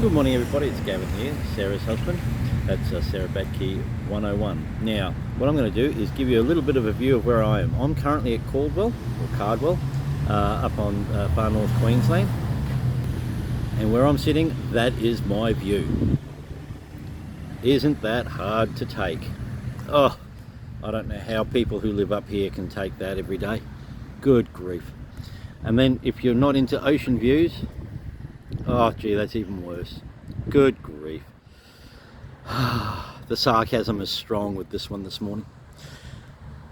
Good morning everybody, it's Gavin here, Sarah's husband. That's Sarah Badkey 101. Now, what I'm going to do is give you a little bit of a view of where I am. I'm currently at Cardwell, up on far north Queensland. And where I'm sitting, that is my view. Isn't that hard to take? Oh, I don't know how people who live up here can take that every day. Good grief. And then if you're not into ocean views, oh gee, that's even worse. Good grief. The sarcasm is strong with this one this morning.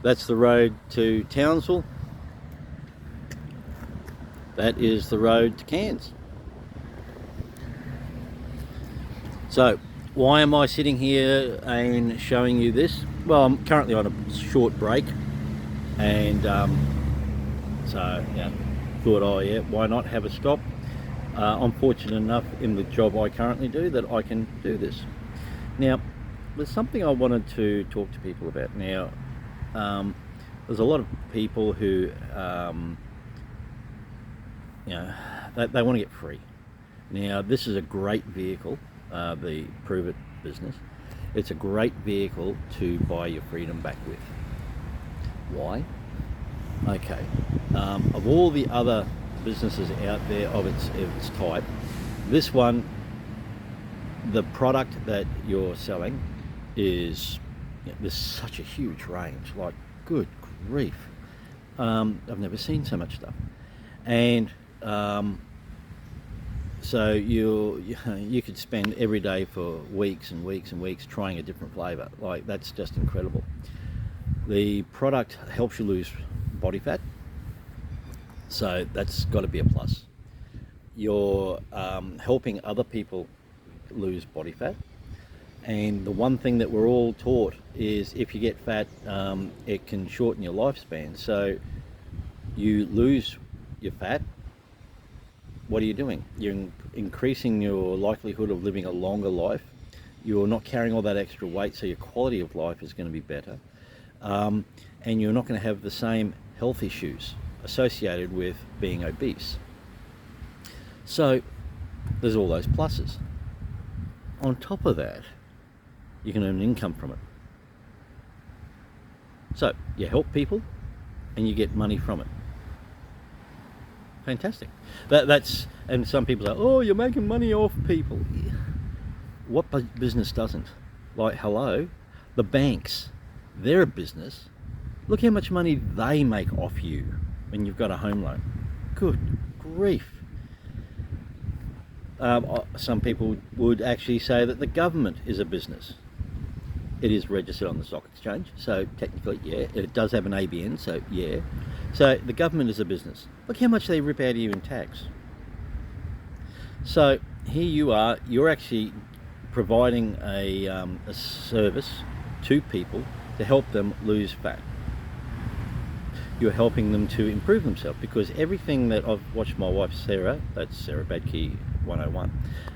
That's the road to Townsville. That is the road to Cairns. So, why am I sitting here and showing you this? Well, I'm currently on a short break, and thought, why not have a stop? I'm fortunate enough in the job I currently do that I can do this. Now, there's something I wanted to talk to people about. Now, there's a lot of people who, they want to get free. Now, this is a great vehicle, the Prove It business. It's a great vehicle to buy your freedom back with. Why? Okay, of all the other businesses out there of its type, this one, the product that you're selling is, there's such a huge range, like good grief. I've never seen so much stuff. And so you could spend every day for weeks and weeks and weeks trying a different flavor. Like, that's just incredible. The product helps you lose body fat, so that's got to be a plus. You're helping other people lose body fat, and the one thing that we're all taught is if you get fat, it can shorten your lifespan. So you lose your fat, what are you doing? You're increasing your likelihood of living a longer life. You're not carrying all that extra weight, so your quality of life is going to be better, and you're not going to have the same health issues associated with being obese. So there's all those pluses. On top of that, you can earn income from it. So you help people and you get money from it. Fantastic. And some people say, oh, you're making money off people. What business doesn't? Like, hello, the banks, they're a business. Look how much money they make off you when you've got a home loan. Good grief. Some people would actually say that the government is a business. It is registered on the stock exchange, so technically, yeah. It does have an ABN, so yeah. So the government is a business. Look how much they rip out of you in tax. So here you are, you're actually providing a service to people to help them lose fat. You're helping them to improve themselves, because everything that I've watched my wife Sarah, that's Sarah Badkey 101,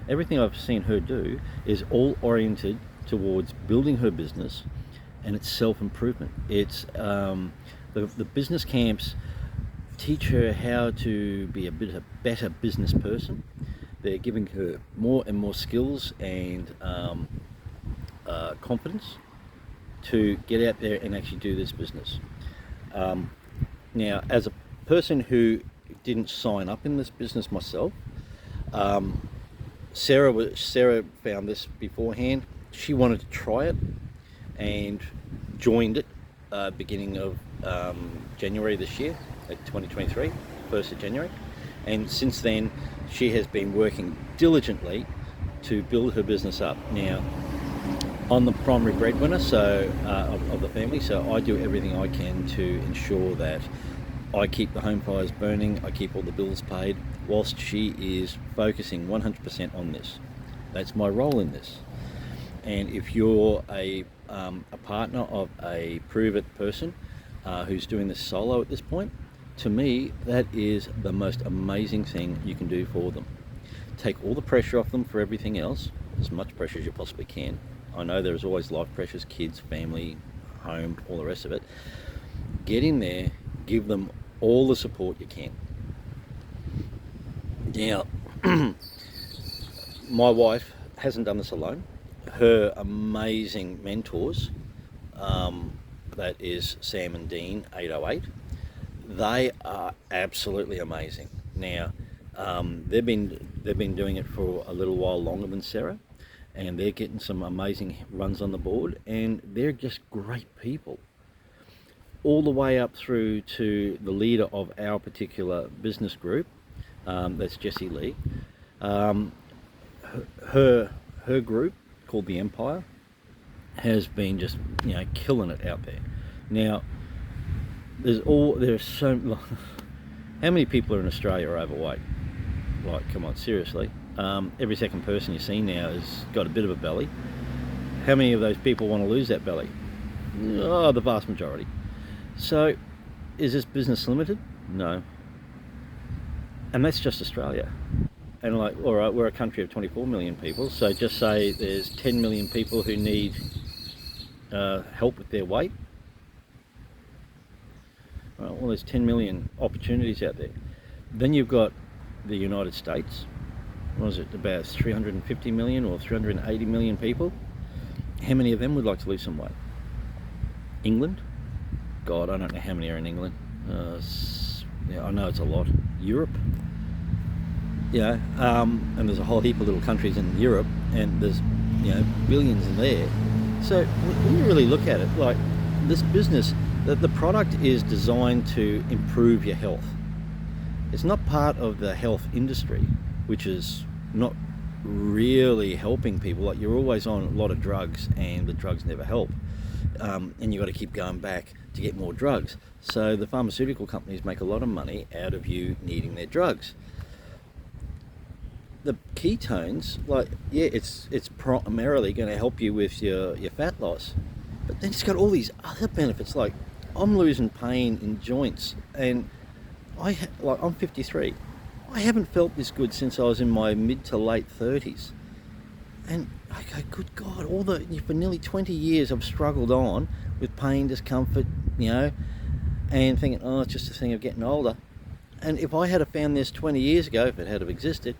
everything I've seen her do is all oriented towards building her business, and it's self-improvement. It's the business camps teach her how to be a better business person. They're giving her more and more skills and confidence to get out there and actually do this business. Now, as a person who didn't sign up in this business myself, Sarah found this beforehand. She wanted to try it and joined it beginning of January this year, 2023, 1st of January. And since then, she has been working diligently to build her business up. Now, I'm the primary breadwinner of the family, so I do everything I can to ensure that I keep the home fires burning, I keep all the bills paid, whilst she is focusing 100% on this. That's my role in this. And if you're a partner of a Prove It person who's doing this solo at this point, to me, that is the most amazing thing you can do for them. Take all the pressure off them for everything else, as much pressure as you possibly can. I know there's always life pressures, kids, family, home, all the rest of it. Get in there, give them all the support you can. Now, my wife hasn't done this alone. Her amazing mentors, that is Sam and Dean 808, they are absolutely amazing. Now, they've been doing it for a little while longer than Sarah, and they're getting some amazing runs on the board, and they're just great people. All the way up through to the leader of our particular business group, that's Jessie Lee. Her group, called the Empire, has been just, killing it out there. Now, there's so how many people are in Australia are overweight? Like, come on, seriously. Every second person you see now has got a bit of a belly. How many of those people want to lose that belly? Oh, the vast majority. So, is this business limited? No. And that's just Australia. And like, all right, we're a country of 24 million people, so just say there's 10 million people who need help with their weight. Right, well, there's 10 million opportunities out there. Then you've got the United States. What is it, about 350 million or 380 million people? How many of them would like to lose some weight? England? God, I don't know how many are in England. I know it's a lot. Europe? And there's a whole heap of little countries in Europe, and there's billions in there. So when you really look at it, like, this business, the product is designed to improve your health. It's not part of the health industry, which is not really helping people. Like, you're always on a lot of drugs, and the drugs never help, and you've got to keep going back to get more drugs. So the pharmaceutical companies make a lot of money out of you needing their drugs. The ketones, it's primarily going to help you with your fat loss, but then it's got all these other benefits. Like, I'm losing pain in joints, and I'm 53. I haven't felt this good since I was in my mid to late 30s, and I go, good God, for nearly 20 years I've struggled on with pain, discomfort, and thinking, oh, it's just a thing of getting older. And if I had found this 20 years ago, if it had have existed,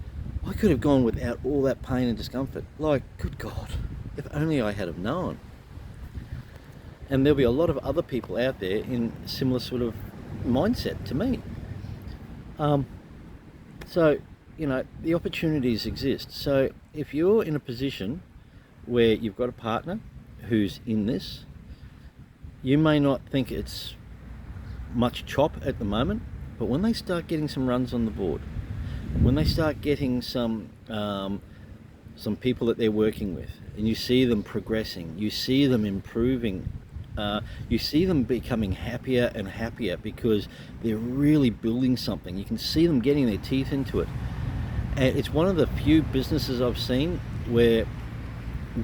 I could have gone without all that pain and discomfort. Like, good God, if only I had have known. And there'll be a lot of other people out there in similar sort of mindset to me. So, the opportunities exist. So if you're in a position where you've got a partner who's in this, you may not think it's much chop at the moment, but when they start getting some runs on the board, when they start getting some people that they're working with, and you see them progressing, you see them improving, you see them becoming happier and happier because they're really building something. You can see them getting their teeth into it. And it's one of the few businesses I've seen where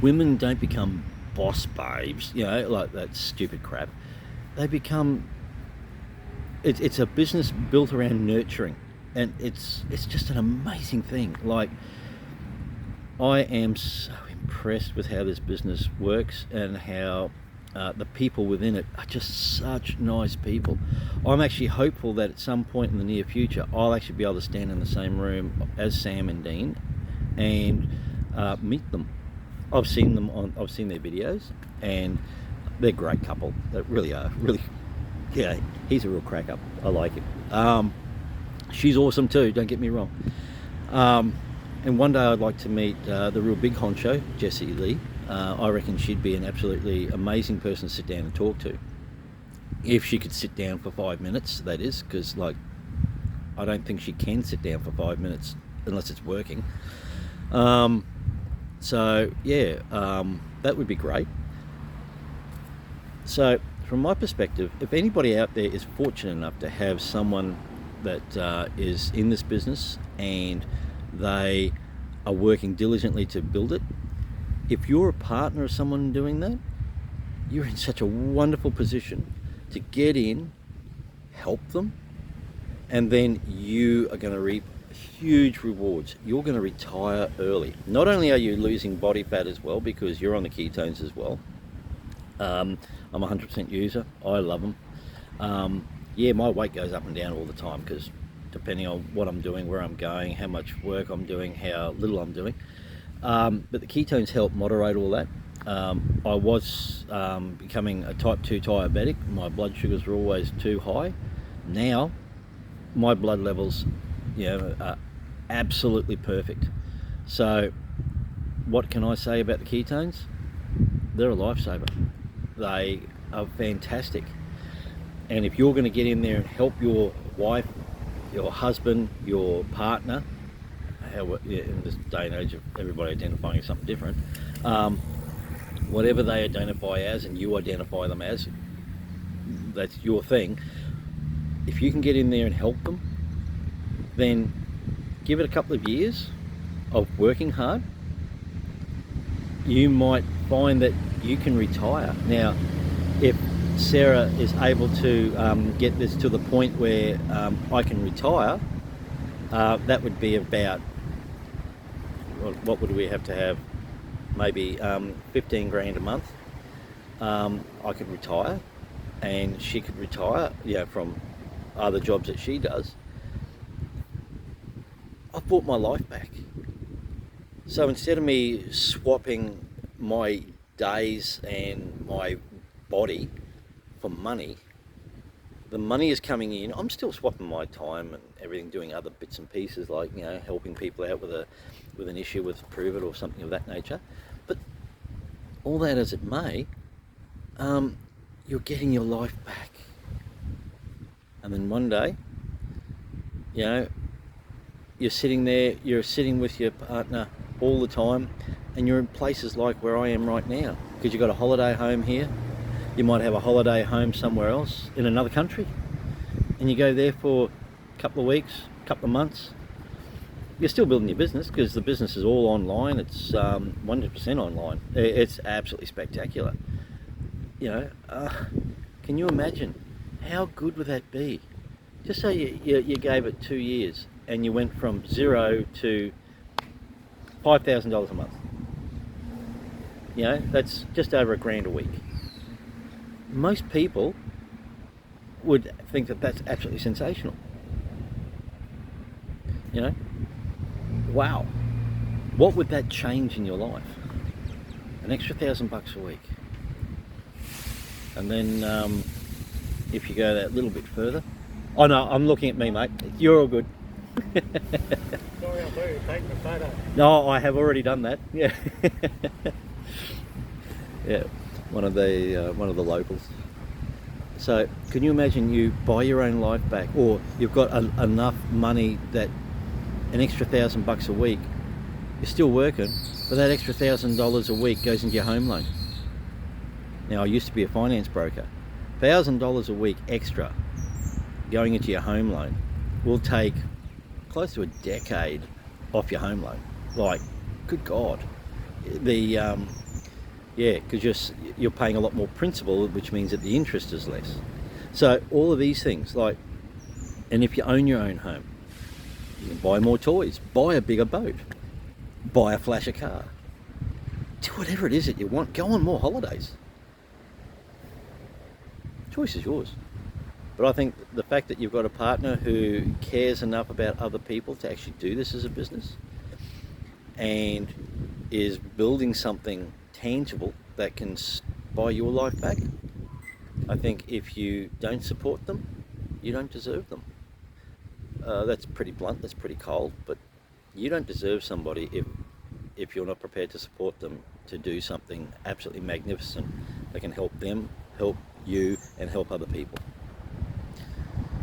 women don't become boss babes, like that stupid crap. They become, it's a business built around nurturing. And it's just an amazing thing. Like, I am so impressed with how this business works and how the people within it are just such nice people. I'm actually hopeful that at some point in the near future, I'll actually be able to stand in the same room as Sam and Dean and meet them. I've seen their videos, and they're a great couple. They really are. Really, he's a real crack up. I like him. She's awesome too, don't get me wrong. And one day I'd like to meet the real big honcho, Jessie Lee. I reckon she'd be an absolutely amazing person to sit down and talk to. If she could sit down for 5 minutes, that is, because I don't think she can sit down for 5 minutes unless it's working. That would be great. So from my perspective, if anybody out there is fortunate enough to have someone that is in this business and they are working diligently to build it, if you're a partner of someone doing that, you're in such a wonderful position to get in, help them, and then you are going to reap huge rewards. You're going to retire early. Not only are you losing body fat as well, because you're on the ketones as well. I'm a 100% user. I love them. My weight goes up and down all the time because depending on what I'm doing, where I'm going, how much work I'm doing, how little I'm doing. But the ketones help moderate all that. I was becoming a type 2 diabetic. My blood sugars were always too high. Now, my blood levels, are absolutely perfect. So, what can I say about the ketones? They're a lifesaver. They are fantastic. And if you're going to get in there and help your wife, your husband, your partner, in this day and age of everybody identifying as something different, whatever they identify as and you identify them as, that's your thing. If you can get in there and help them, then give it a couple of years of working hard. You might find that you can retire. Now, if Sarah is able to get this to the point where I can retire, that would be about, what would we have to have? Maybe 15 grand a month. I could retire, and she could retire, from other jobs that she does. I've bought my life back. So instead of me swapping my days and my body for money, the money is coming in. I'm still swapping my time and everything, doing other bits and pieces like helping people out with an issue with Prove It or something of that nature. But all that as it may, you're getting your life back. And then one day, you're sitting there, you're sitting with your partner all the time, and you're in places like where I am right now, because you've got a holiday home here. You might have a holiday home somewhere else in another country, and you go there for a couple of weeks, a couple of months. You're still building your business, because the business is all online. It's 100% online. It's absolutely spectacular. Can you imagine how good would that be? Just say you gave it 2 years and you went from 0 to $5,000 a month. That's just over $1,000 a week. Most people would think that that's absolutely sensational. Wow, what would that change in your life? An extra $1,000 a week. And then if you go that little bit further, oh no, I'm looking at me, mate. You're all good. Sorry, I thought you were taking a photo. No, I have already done that. Yeah. Yeah, one of the locals. So, can you imagine you buy your own life back, or you've got enough money that an extra $1,000 a week, you're still working, but that extra $1,000 a week goes into your home loan. Now, I used to be a finance broker. $1,000 a week extra going into your home loan will take close to a decade off your home loan. Like, good God. Because you're paying a lot more principal, which means that the interest is less. So all of these things, and if you own your own home, you can buy more toys, buy a bigger boat, buy a flasher car, do whatever it is that you want, go on more holidays. Choice is yours. But I think the fact that you've got a partner who cares enough about other people to actually do this as a business and is building something tangible that can buy your life back, I think if you don't support them, you don't deserve them. That's pretty blunt, that's pretty cold, but you don't deserve somebody if you're not prepared to support them to do something absolutely magnificent that can help them, help you, and help other people.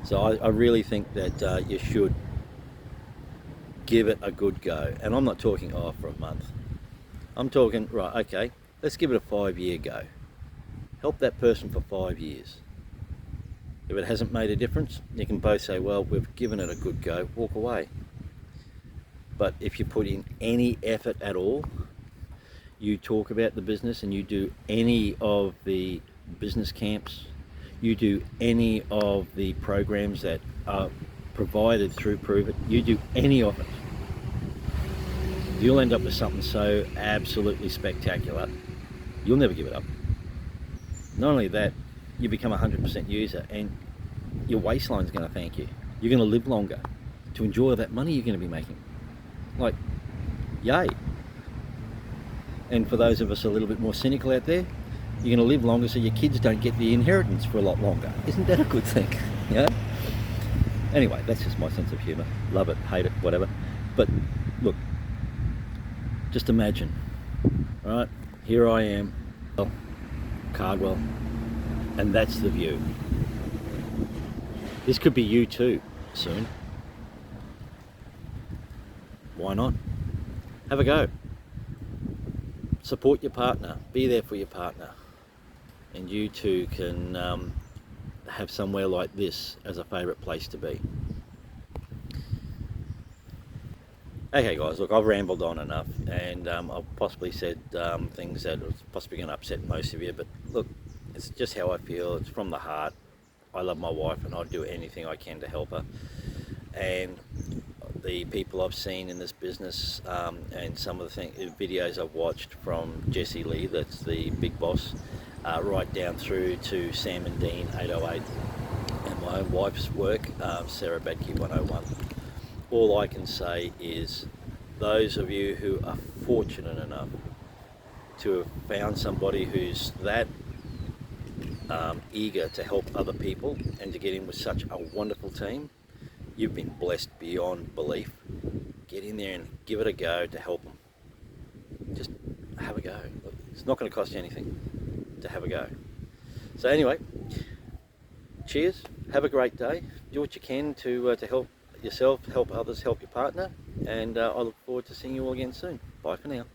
So I really think that you should give it a good go. And I'm not talking for a month. I'm talking, right, okay, let's give it a 5-year go. Help that person for 5 years. If it hasn't made a difference, you can both say, well, we've given it a good go, walk away. But if you put in any effort at all, you talk about the business and you do any of the business camps, you do any of the programs that are provided through Prove It, you do any of it, you'll end up with something so absolutely spectacular, you'll never give it up. Not only that, you become a 100% user and your waistline's going to thank you. You're going to live longer to enjoy that money you're going to be making. Like, yay. And for those of us a little bit more cynical out there, you're going to live longer so your kids don't get the inheritance for a lot longer. Isn't that a good thing? Yeah. Anyway, that's just my sense of humour. Love it, hate it, whatever. But look, just imagine, right? Here I am, Cardwell, and that's the view. This could be you too soon. Why not? Have a go. Support your partner. Be there for your partner. And you too can have somewhere like this as a favourite place to be. Okay guys, look, I've rambled on enough, and I've possibly said things that are possibly going to upset most of you, but look, it's just how I feel. It's from the heart. I love my wife and I'd do anything I can to help her. And the people I've seen in this business, and some of the videos I've watched from Jesse Lee, that's the big boss, right down through to Sam and Dean 808, and my own wife's work, Sarah Badke 101. All I can say is, those of you who are fortunate enough to have found somebody who's that eager to help other people and to get in with such a wonderful team, you've been blessed beyond belief. Get in there and give it a go to help them. Just have a go. It's not going to cost you anything to have a go. So anyway, cheers. Have a great day. Do what you can to help yourself, help others, help your partner, and I look forward to seeing you all again soon. Bye for now.